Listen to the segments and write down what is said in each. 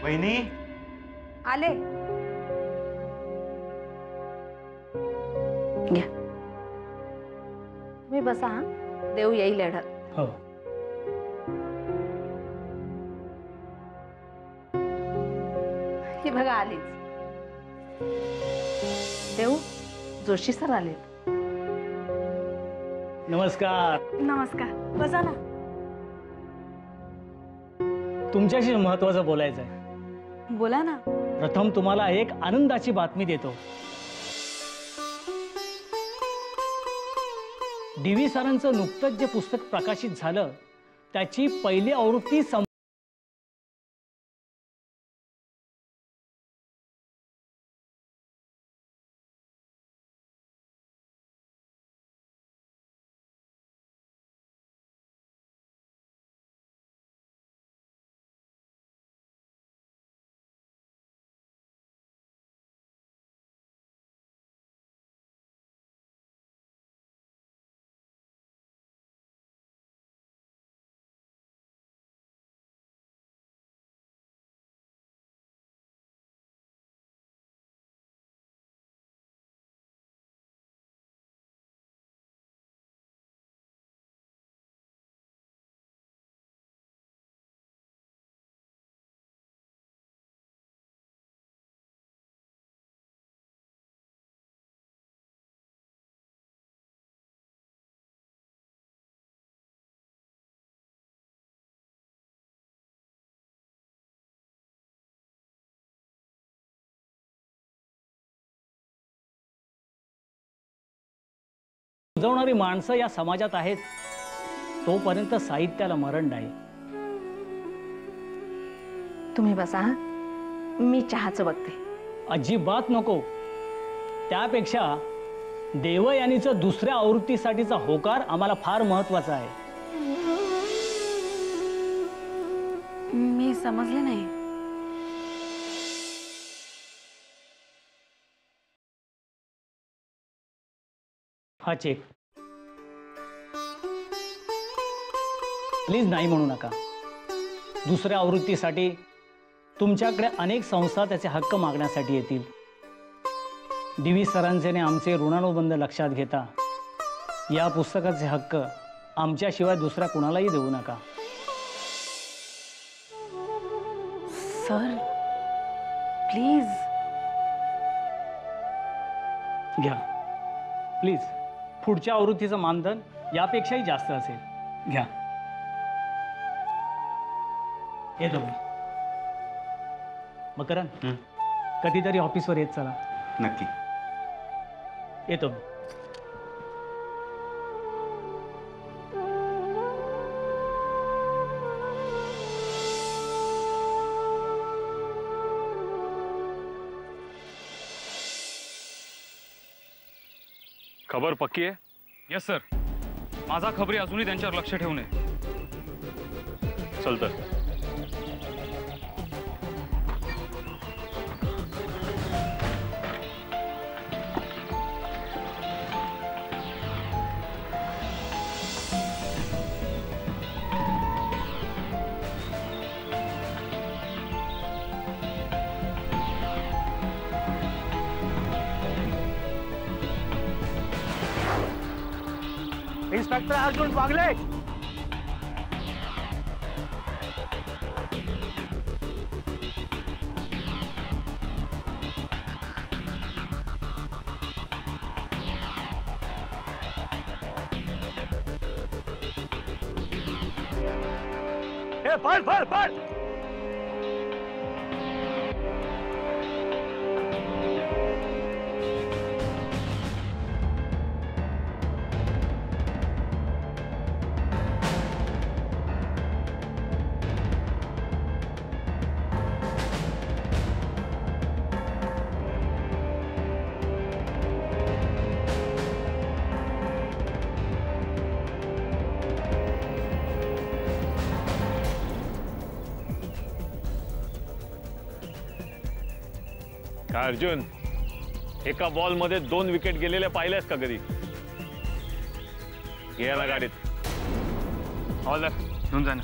वहिनी आले. घ्या, तुम्ही बसा. हा, देव येईल लढत. हो. ही बघा आलीच. देव, जोशी सर आलेत. नमस्कार. नमस्कार, बसा ना. तुमच्याशी महत्वाचं बोलायचं आहे. बोला ना. प्रथम तुम्हाला एक आनंदाची बातमी देतो. डी.व्ही. सरांचं नुकतंच जे पुस्तक प्रकाशित झालं त्याची पहिली आवृत्ती उजवणारी माणसं या समाजात आहेत तोपर्यंत साहित्याला मरण नाही. तुम्ही बसा. हा, मी चहाचं बघते. अजिबात नको. त्यापेक्षा देवयानीचं दुसऱ्या आवृत्तीसाठीचा होकार आम्हाला फार महत्वाचा आहे. मी समजले नाही. हा चेक. प्लीज नाही म्हणू नका. दुसऱ्या आवृत्तीसाठी तुमच्याकडे अनेक संस्था त्याचे हक्क मागण्यासाठी येतील. डी.व्ही. सरांचे आणि आमचे ऋणानुबंध लक्षात घेता या पुस्तकाचे हक्क आमच्याशिवाय दुसऱ्या कुणालाही देऊ नका. Sir please. घ्या प्लीज. पुढच्या आवृत्तीचं मानधन यापेक्षाही जास्त असेल. घ्या. येतो मी. मकरंद, कधीतरी ऑफिसवर येत चला. नक्की येतो मी. खबर पक्की आहे? Yes sir. माझा खबरी अजूनही त्यांच्यावर लक्ष ठेवून आहे. चलतं. इंस्पेक्टर अर्जुन बागले. पळ पळ पळ. काय अर्जुन, एका बॉल मध्ये 2 विकेट गेलेले पाहिलेस का कधी? घे ना गाडीत. हवालदार घेऊन जा ना.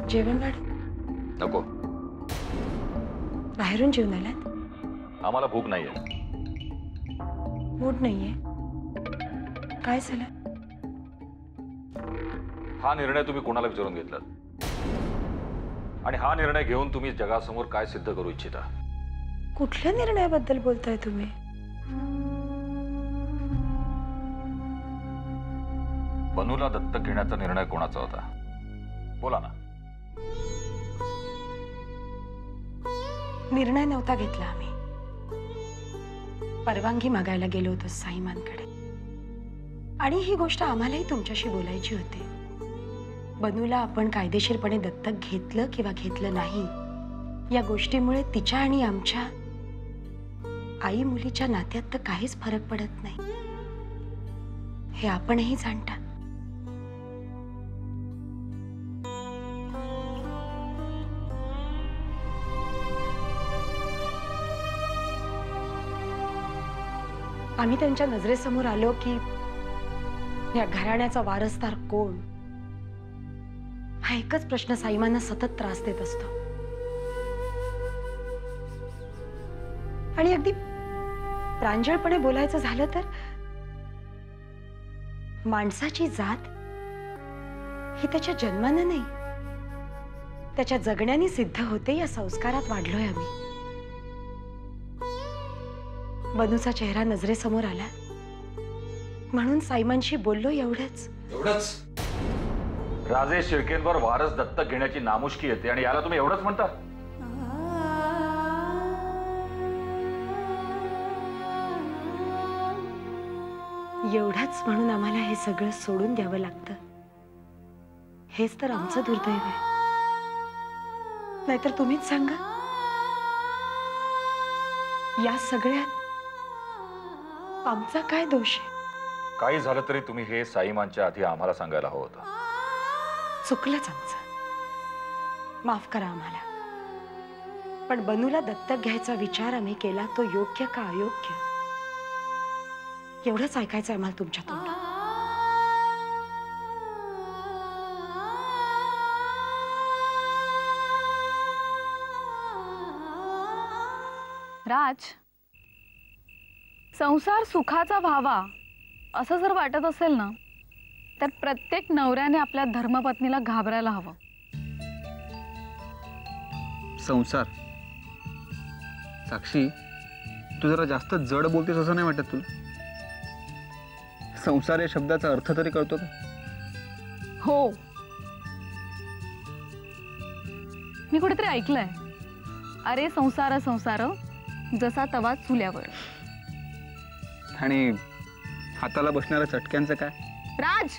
जेवण मॅडम? नको, बाहेरून जेवण आलात? आम्हाला भूक नाहीये. मूड नाहीये? काय झालं? हा निर्णय तुम्ही कोणाला विचारून घेतलात? आणि हा निर्णय घेऊन तुम्ही जगासमोर काय सिद्ध करू इच्छिता? कुठल्या निर्णयाबद्दल बोलताय तुम्ही? बनूला दत्तक घेण्याचा निर्णय कोणाचा होता? बोला ना. निर्णय नव्हता घेतला आम्ही. परवानगी मागायला गेलो होतो साईमांकडे. आणि ही गोष्ट आम्हालाही तुमच्याशी बोलायची होती. बनूला आपण कायदेशीरपणे दत्तक घेतलं किंवा घेतलं नाही, या गोष्टीमुळे तिच्या आणि आमच्या आई मुलीच्या नात्यात तर काहीच फरक पडत नाही, हे आपणही जाणता. आम्ही त्यांच्या नजरेसमोर आलो की या घराण्याचा वारसदार कोण, हा एकच प्रश्न साईमांना सतत त्रास देत असतो. आणि अगदी प्रांजळपणे बोलायचं झालं तर माणसाची जात ही त्याच्या जन्मानं नाही, त्याच्या जगण्याने सिद्ध होते, या संस्कारात वाढलोय आम्ही. बनूचा चेहरा नजरेसमोर आला म्हणून साईमांशी बोललो, एवढंच. राजेश शिर्केंवर वारस दत्तक घेण्याची नामुष्की येते आणि याला तुम्ही एवढंच म्हणता? एवढंच म्हणून आम्हाला हे सगळं सोडून द्यावं लागतं, हेच तर आमचं दुर्दैव आहे. नाहीतर तुम्हीच सांगा, या सगळ्यात आमचा काय दोष आहे? काही झालं तरी तुम्ही हे साईमांच्या आधी आम्हाला सांगायला हवं होतं. चुकलंच आमचं, माफ करा आम्हाला. पण बनूला दत्तक घ्यायचा विचार आम्ही केला, तो योग्य का अयोग्य, एवढंच ऐकायचं आम्हाला तुमच्या तोंडून. राज, संसार सुखाचा व्हावा असं जर वाटत असेल ना, तर प्रत्येक नवऱ्याने आपल्या धर्मपत्नीला घाबरायला हवं. संसार? साक्षी, तू जरा जास्त जड बोलतेस असं नाही वाटत तुला? संसार या शब्दाचा अर्थ तरी कळतो का? हो, मी कुठेतरी ऐकलंय, अरे संसार संसार जसा तवा चुल्यावर. आणि हाताला बसणाऱ्या चटक्यांचं काय? राज,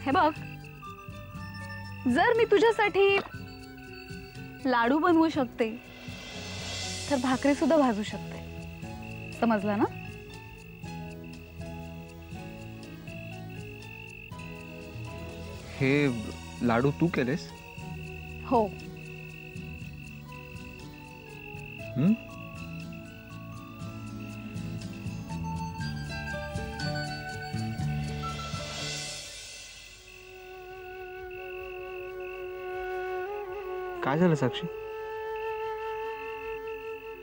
हे बघ, जर मी तुझ्यासाठी लाडू बनवू शकते तर भाकरी सुद्धा भाजू शकते, समजलं ना? हे लाडू तू केलेस? हो. काय झालं साक्षी?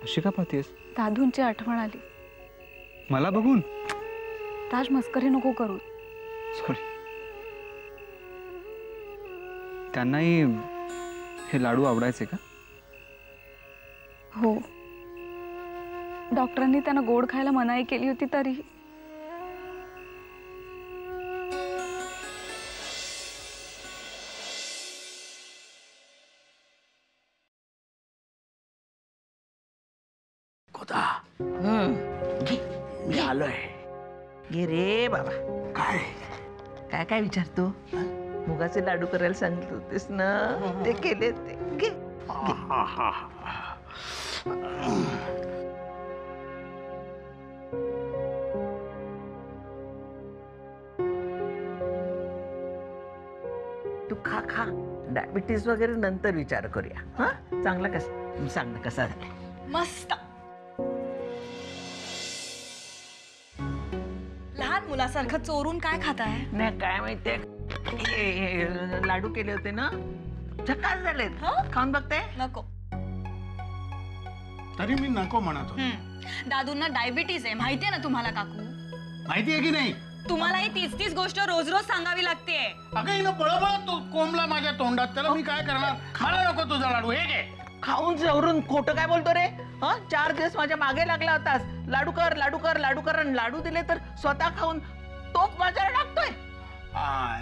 अशी का पाहतेस? दादूंची आठवण आली. मला बघून? राज, मस्करी नको करू. सॉरी. त्यांनाही हे लाडू आवडायचे का? हो, डॉक्टरांनी त्यांना गोड खायला मनाई केली होती तरीही. मी आलोय. घे रे बाबा. काय काय काय विचारतो? मुगाचे लाडू करायला सांगितले होतेस ना, ते केले ते. घे. तू खा खा. डायबिटीज वगैरे नंतर विचार करूया. हा, चांगला कसा सांग ना, कसा झाला? मस्त. लहान मुलासारखं चोरून काय खाताय? नाही, काय माहितीये, लाडू केले होते ना, झकास झालेत. खाऊन बघते. नको. तरी मी नको म्हणत होतो. दादूंना डायबिटीज आहे, माहितीये ना तुम्हाला काकू? माहिती आहे की नाही? तुम्हाला ही तीच गोष्ट रोज रोज सांगावी लागते. अगं हिनं बळबळ तो कोंबला माझ्या तोंडात, त्याला मी काय करणार? मला नको तुझा लाडू. हे घे. खाऊन जवरून खोटं काय बोलतो रे? 4 दिवस माझ्या मागे लागला होतास. लाडू कर लाडू कर लाडू कर, आणि लाडू दिले तर स्वतः खाऊन तोप माझ्यावर टाकतोय.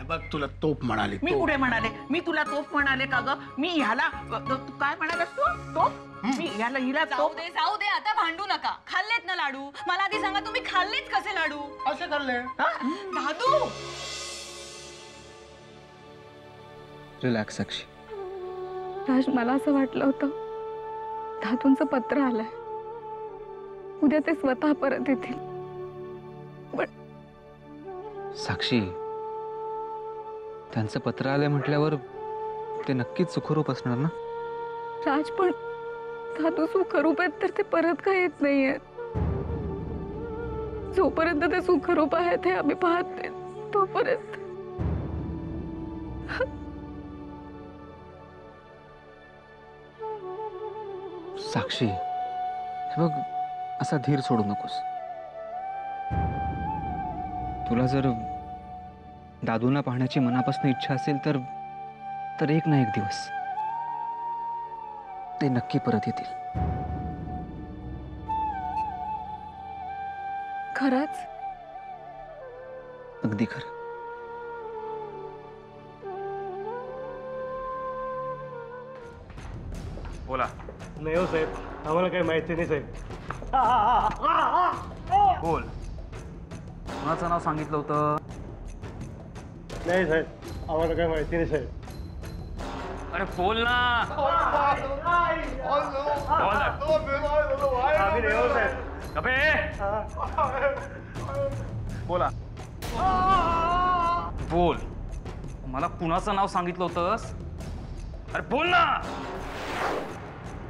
बघ तुला तोप म्हणाले. मी कुठे म्हणाले? मी तुला तोप म्हणाले का ग? मी ह्याला तू काय म्हणालास तू? तोप? मी ह्याला हिला जाऊ तोप? दे आता भांडू नका. खाल्लेत ना लाडू? मला आधी सांगा, तुम्ही खाल्लेत कसे लाडू? असे खाल्ले. दादू रिलॅक्स साक्षी. राज, मला असं वाटलं होतं दादूंचं पत्र आलंय, उद्या ते स्वतः परत येतील. साक्षी, त्यांचं पत्र आलंय म्हटल्यावर ते नक्कीच सुखरूप असणार ना. राज, पण दादू सुखरूप आहेत तर ते परत काय येत नाहीयेत. जोपर्यंत ते सुखरूप आहेत हे आम्ही पाहते तोपर्यंत. साक्षी, हे बघ, असा धीर सोडू नकोस. तुला जर दादूंना पाहण्याची मनापासून इच्छा असेल तर एक ना एक दिवस ते नक्की परत येतील. खरंच? अगदी खरं. बोला. नाही हो साहेब, आम्हाला काही माहिती नाही साहेब. बोल. कोणाचं नाव सांगितलं होतं? नाही साहेब, आम्हाला काही माहिती नाही साहेब. अरे बोल ना. आम्ही नाही हो साहेब. अबे बोला. बोल. मला कुणाचं नाव सांगितलं होतंस? अरे बोल ना.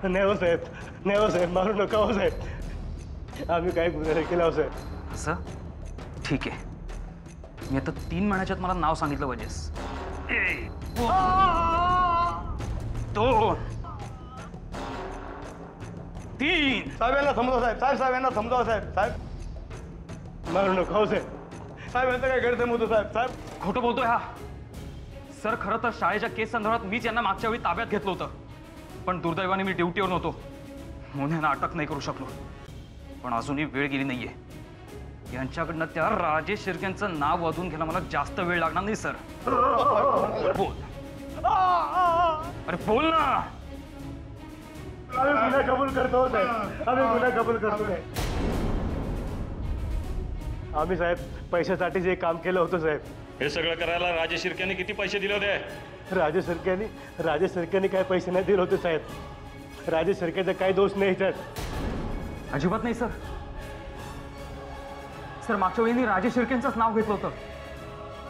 नाही हो साहेब, नाही हो साहेब, मारू नका हो साहेब. आम्ही काय गुन्हा नाही केला हो साहेब. असं? ठीक आहे. मी आता 3 महिन्याच्यात मला नाव सांगितलं पाहिजेस. 1 2 3. साहेब यांना समजाव साहेब. साहेब यांना समजाव साहेब. साहेब मारू नका हो साहेब. साहेब यांचा काय गैरसमज होतो साहेब. साहेब खोटं बोलतोय हा. सर, खरं तर शाळेच्या केस संदर्भात मीच यांना मागच्या वेळी ताब्यात घेतलं होतं, पण दुर्दैवाने मी ड्युटीवर नव्हतो म्हणून यांना अटक नाही करू शकलो. पण अजूनही वेळ गेली नाहीये. यांच्याकडनं त्या राजेश शिर्केंचं नाव वाजून घ्यायला मला जास्त वेळ लागणार नाही सर. बोल. अरे बोल ना. आम्ही गुन्हा कबूल करतो हो साहेब. आम्ही गुन्हा कबूल करतो साहेब. आम्ही साहेब पैशासाठीच एक काम केलं होतं साहेब. हे सगळं करायला राजेश शिर्केने किती पैसे दिले होते? राजेश सरकारने काय पैसे नाही दिले होते साहेब. राजेश सरकारचा काही दोष नाही त्यात. अजिबात नाही सर. सर, मागच्या वेळी राजेश शिर्केंचंच नाव घेतलं होतं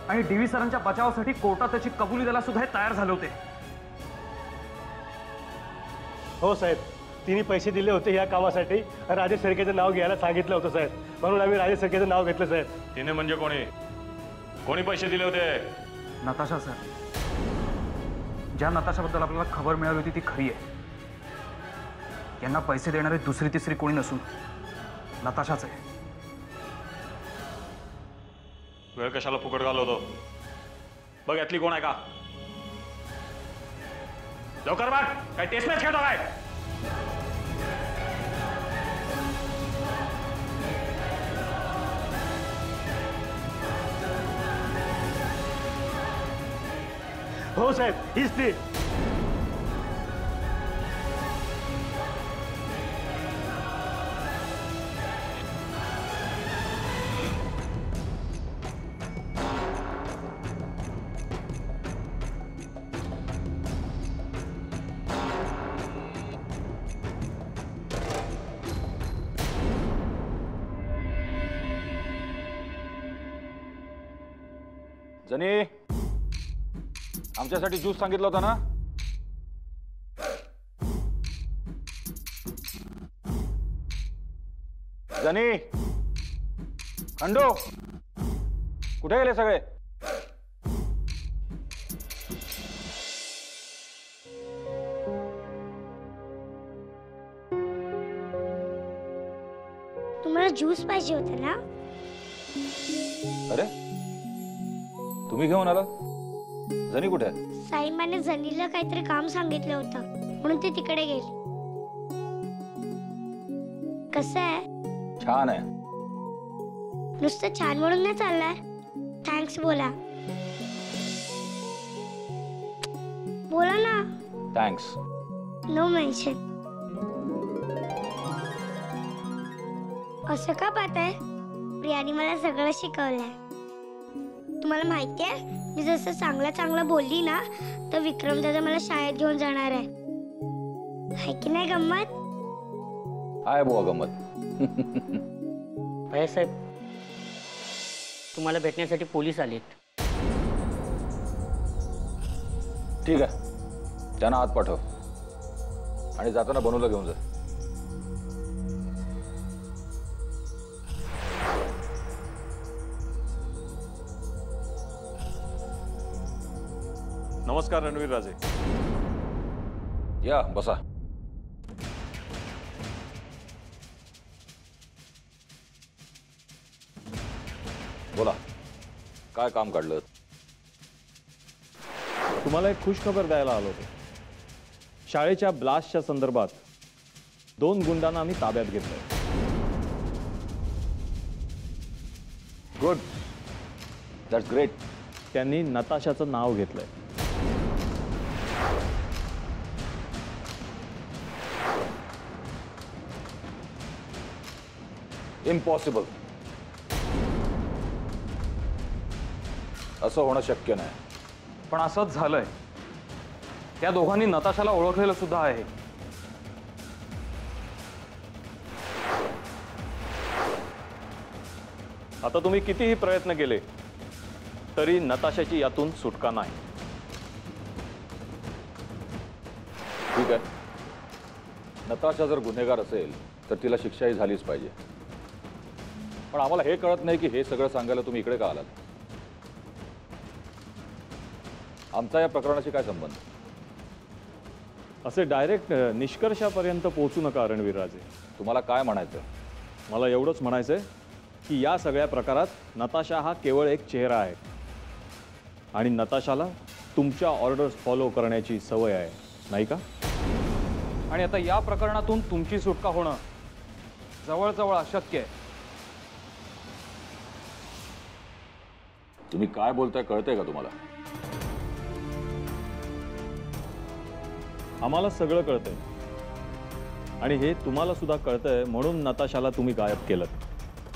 आणि DV सरांच्या बचावासाठी कोर्टात त्याची कबुली द्यायला सुद्धा हे तयार झाले होते. हो साहेब, तिने पैसे दिले होते या कामासाठी. राजेश सरकारचं नाव घ्यायला सांगितलं होतं साहेब, म्हणून आम्ही राजेश सरकारचं नाव घेतलं साहेब. तिने म्हणजे कोणी पैसे दिले होते? नताशा सर. ज्या नताशाबद्दल आपल्याला खबर मिळाली होती ती खरी आहे. यांना पैसे देणारे दुसरी तिसरी कोणी नसून नताशाच आहे. वेळ कशाला फुकट घालवतो? बघ यातली कोण आहे का? लवकर बघ. काय टेस्ट मॅच खेळतो काय? हो साहेब, हीच ती. जनी, आमच्यासाठी ज्यूस सांगितलं होता ना? जनी, खंडू, कुठे गेले सगळे? ज्यूस पाहिजे होता ना? अरे तुम्ही घेऊन आला? जनी कुठे आहे? साईमाने जनीला काहीतरी काम सांगितलं होतं म्हणून ते तिकडे गेली. कसं आहे? छान आहे. नुसतं छान म्हणून नाही चाललाय, थँक्स बोला. बोला ना. थँक्स. No mention. असं का पाहताय? प्रियाने मला सगळं शिकवलंय. तुम्हाला माहिती आहे, मी जसं चांगलं बोलली ना तर विक्रम दादा मला शाळेत घेऊन जाणार आहे. है की नाही गंमत? आहे बुवा गंमत. साहेब, तुम्हाला भेटण्यासाठी पोलीस आलेत. ठीक आहे, त्यांना आत पाठव आणि जाताना बनूला घेऊन जा. नमस्कार रणवीर राजे. या बसा. बोला, काय काम काढलं? तुम्हाला एक खुश खबर द्यायला आलो होतो. शाळेच्या ब्लास्टच्या संदर्भात 2 गुंडांना आम्ही ताब्यात घेतलंय. Good, that's great. त्यांनी नताशाचं नाव घेतलंय. इम्पॉसिबल. असं होणं शक्य नाही. पण असंच झालंय. त्या दोघांनी नताशाला ओळखलेलं सुद्धा आहे. आता तुम्ही कितीही प्रयत्न केले तरी नताशाची यातून सुटका नाही. ठीक आहे, नताशा जर गुन्हेगार असेल तर तिला शिक्षाही झालीच पाहिजे. पण आम्हाला हे कळत नाही की हे सगळं सांगायला तुम्ही इकडे का आलात? आमचा या प्रकरणाशी काय संबंध? असे डायरेक्ट निष्कर्षापर्यंत पोहोचू नका रणवीर राजे. तुम्हाला काय म्हणायचं? मला एवढंच म्हणायचंय की या सगळ्या प्रकारात नताशा हा केवळ एक चेहरा आहे आणि नताशाला तुमच्या ऑर्डर्स फॉलो करण्याची सवय आहे, नाही का? आणि आता या प्रकरणातून तुमची सुटका होणं जवळजवळ अशक्य आहे. तुम्ही काय बोलताय कळतंय का तुम्हाला? आम्हाला सगळं कळतंय आणि हे तुम्हाला सुद्धा कळतंय म्हणून नताशाला तुम्ही गायब केलं.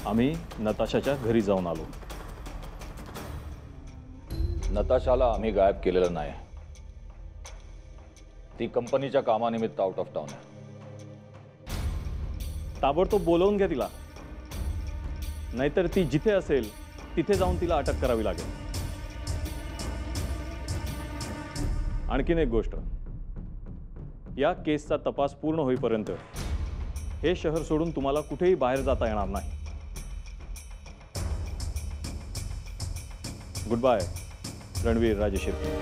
आम्ही नताशाच्या घरी जाऊन आलो. नताशाला आम्ही गायब केलेलं नाही. ती कंपनीच्या कामानिमित्त आउट ऑफ टाउन आहे. ताबडतोब बोलवून घ्या तिला, नाहीतर ती जिथे असेल तिथे जाऊन तिला अटक करावी लागेल. आणखीन एक गोष्ट, या केसचा तपास पूर्ण होईपर्यंत हे शहर सोडून तुम्हाला कुठेही बाहेर जाता येणार नाही. गुड बाय रणवीर राजे शिर्के.